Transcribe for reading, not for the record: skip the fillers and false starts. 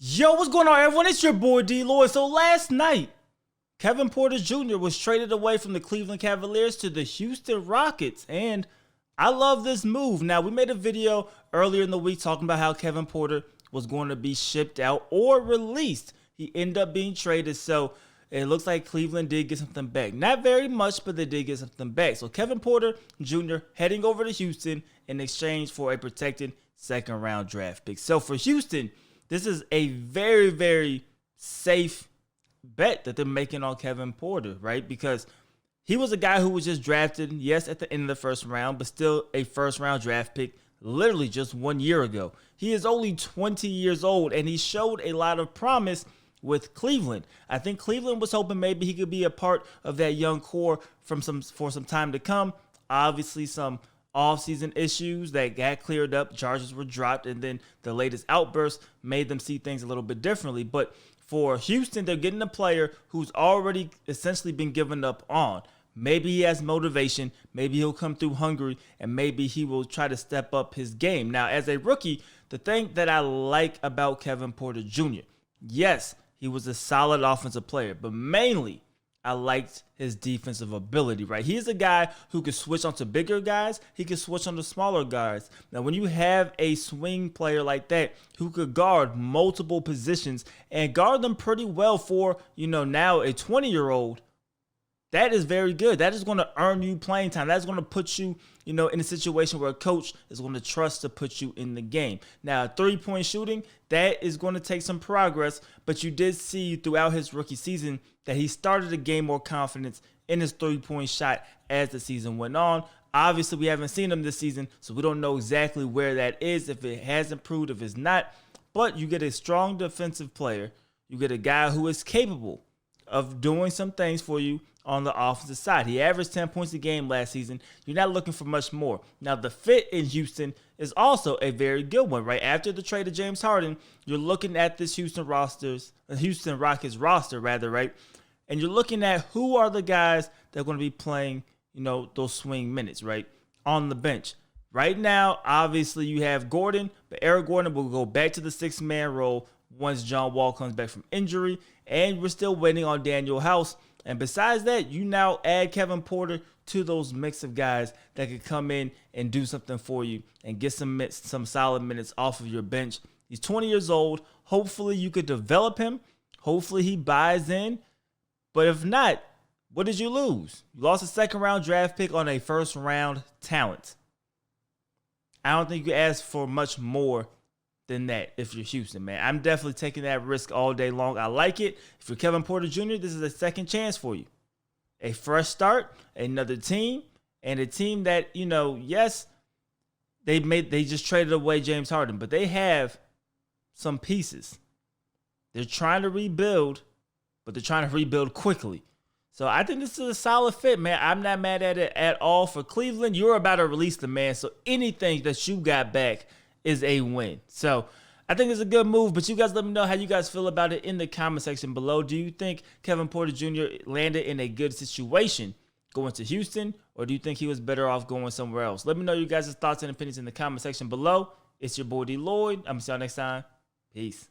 Yo, what's going on, everyone? It's your boy DLloyd. So last night, Kevin Porter Jr. was traded away from the Cleveland Cavaliers to the Houston Rockets, and I love this move. Now, we made a video earlier in the week talking about how Kevin Porter was going to be shipped out or released. He ended up being traded, so it looks like Cleveland did get something back. Not very much, but they did get something back. So Kevin Porter Jr. heading over to Houston in exchange for a protected second-round draft pick. So for Houston, this is a very, very safe bet that they're making on Kevin Porter, right? Because he was a guy who was just drafted, yes, at the end of the first round, but still a first-round draft pick literally just 1 year ago. He is only 20 years old, and he showed a lot of promise with Cleveland. I think Cleveland was hoping maybe he could be a part of that young core for some time to come. Obviously, some off-season issues that got cleared up, charges were dropped, and then the latest outburst made them see things a little bit differently. But for Houston, they're getting a player who's already essentially been given up on. Maybe he has motivation, maybe he'll come through hungry, and maybe he will try to step up his game. Now, as a rookie, the thing that I like about Kevin Porter Jr., yes, he was a solid offensive player, but mainly I liked his defensive ability, right? He's a guy who can switch onto bigger guys. He can switch onto smaller guys. Now, when you have a swing player like that who could guard multiple positions and guard them pretty well for, now a 20-year-old, that is very good. That is going to earn you playing time. That's going to put you, in a situation where a coach is going to trust to put you in the game. Now, three-point shooting, that is going to take some progress, but you did see throughout his rookie season that he started to gain more confidence in his three-point shot as the season went on. Obviously, we haven't seen him this season, so we don't know exactly where that is, if it has improved, if it's not. But you get a strong defensive player. You get a guy who is capable of doing some things for you on the offensive side. He averaged 10 points a game last season. You're not looking for much more. Now, the fit in Houston is also a very good one, right? After the trade of James Harden, you're looking at this Houston Rockets roster, right? And you're looking at who are the guys that are going to be playing, those swing minutes, right? On the bench. Right now, obviously, you have Gordon, but Eric Gordon will go back to the six-man role once John Wall comes back from injury. And we're still waiting on Daniel House. And besides that, you now add Kevin Porter to those mix of guys that could come in and do something for you and get some solid minutes off of your bench. He's 20 years old. Hopefully you could develop him. Hopefully he buys in. But if not, what did you lose? You lost a second-round draft pick on a first-round talent. I don't think you ask for much more than that if you're Houston, man. I'm definitely taking that risk all day long. I like it. If you're Kevin Porter Jr., this is a second chance for you. A fresh start, another team, and a team that, yes, they just traded away James Harden, but they have some pieces. They're trying to rebuild, but they're trying to rebuild quickly. So I think this is a solid fit, man. I'm not mad at it at all. For Cleveland, you're about to release the man, so anything that you got back is a win. So I think it's a good move, but you guys let me know how you guys feel about it in the comment section below. Do you think Kevin Porter Jr. landed in a good situation going to Houston, or do you think he was better off going somewhere else? Let me know you guys' thoughts and opinions in the comment section below. It's your boy DLloyd. I'm going to see y'all next time. Peace.